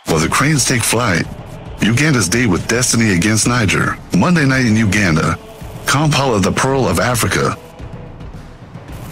While the Cranes take flight, Uganda's day with destiny against Niger. Monday night in Uganda, Kampala, the Pearl of Africa.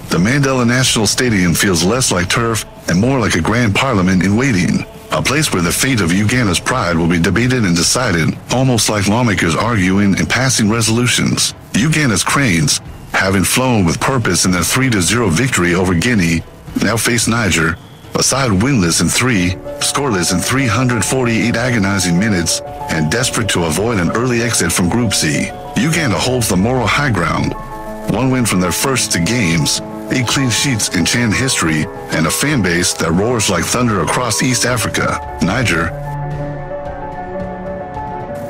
The Mandela National Stadium feels less like turf and more like a grand parliament in waiting. A place where the fate of Uganda's pride will be debated and decided, almost like lawmakers arguing and passing resolutions. Uganda's Cranes, having flown with purpose in their 3-0 victory over Guinea, now face Niger, a side winless in scoreless in 348 agonizing minutes, and desperate to avoid an early exit from Group C. Uganda holds the moral high ground. One win from their first 2 games, 8 clean sheets in Chan history, and a fan base that roars like thunder across East Africa. Niger,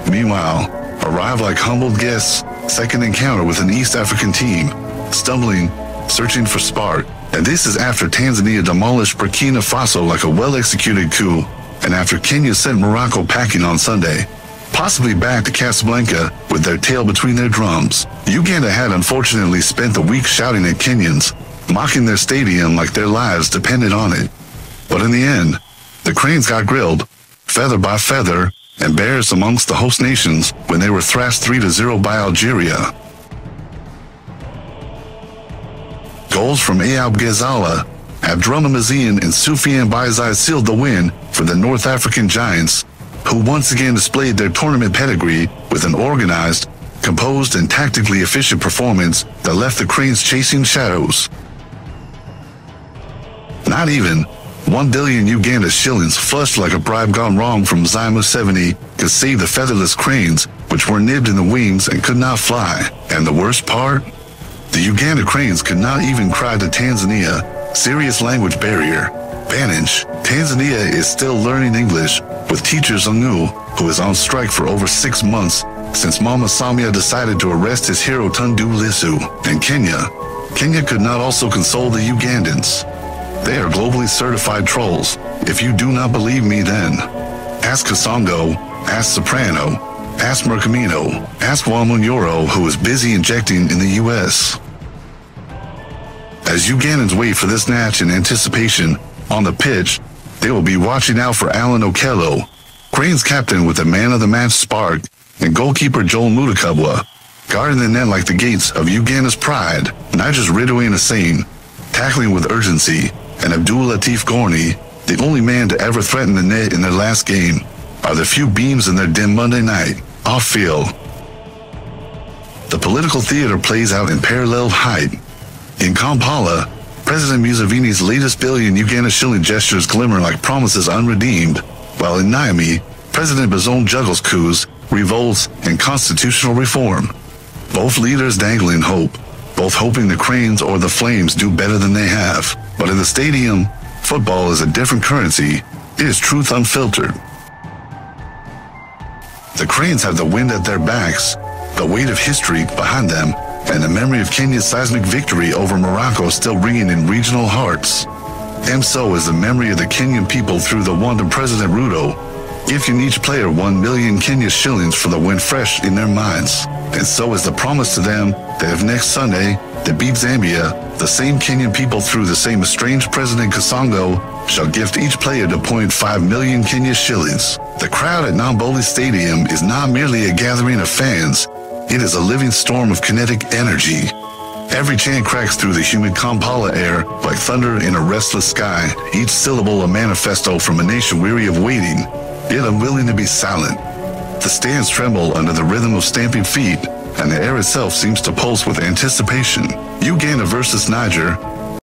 meanwhile, arrive like humbled guests, second encounter with an East African team, stumbling, searching for spark. And this is after Tanzania demolished Burkina Faso like a well-executed coup, and after Kenya sent Morocco packing on Sunday, possibly back to Casablanca with their tail between their drums. Uganda had unfortunately spent the week shouting at Kenyans, mocking their stadium like their lives depended on it. But in the end, the Cranes got grilled, feather by feather, and bears amongst the host nations when they were thrashed 3-0 by Algeria. Goals from Ayab Ghazala, Abdurrahman and Soufiane Baizai sealed the win for the North African Giants, who once again displayed their tournament pedigree with an organized, composed and tactically efficient performance that left the Cranes chasing shadows. Not even 1 billion Uganda shillings flushed like a bribe gone wrong from Zaimu 70 could save the featherless Cranes, which were nibbed in the wings and could not fly. And the worst part? The Uganda Cranes could not even cry to Tanzania. Serious language barrier. Banish. Tanzania is still learning English, with teacher Zangu, who is on strike for over 6 months since Mama Samia decided to arrest his hero Tundu Lissu. And Kenya could not also console the Ugandans. They are globally certified trolls. If you do not believe me, then ask Kasongo, ask Soprano, ask Mercamino, ask Wamunyoro, who is busy injecting in the U.S. As Ugandans wait for this match in anticipation, on the pitch, they will be watching out for Alan Okello, Cranes captain with the man-of-the-match spark, and goalkeeper Joel Mutakubwa, guarding the net like the gates of Uganda's pride. Niger's Ridwan Assane, tackling with urgency, and Abdul Latif Gourney, the only man to ever threaten the net in their last game, are the few beams in their dim Monday night, off-field. The political theater plays out in parallel height. In Kampala, President Museveni's latest billion Uganda shilling gestures glimmer like promises unredeemed, while in Niamey, President Bazoum juggles coups, revolts, and constitutional reform. Both leaders dangling hope, both hoping the Cranes or the Flames do better than they have. But in the stadium, football is a different currency. It is truth unfiltered. The Cranes have the wind at their backs, the weight of history behind them, and the memory of Kenya's seismic victory over Morocco still ringing in regional hearts. And so is the memory of the Kenyan people through the wand of President Ruto, gifting each player 1 million Kenya shillings for the win fresh in their minds. And so is the promise to them that if next Sunday they beat Zambia, the same Kenyan people through the same estranged President Kasongo shall gift each player 2.5 million Kenya shillings. The crowd at Nambole Stadium is not merely a gathering of fans, it is a living storm of kinetic energy. Every chant cracks through the humid Kampala air like thunder in a restless sky, each syllable a manifesto from a nation weary of waiting, yet unwilling to be silent. The stands tremble under the rhythm of stamping feet, and the air itself seems to pulse with anticipation. Uganda versus Niger,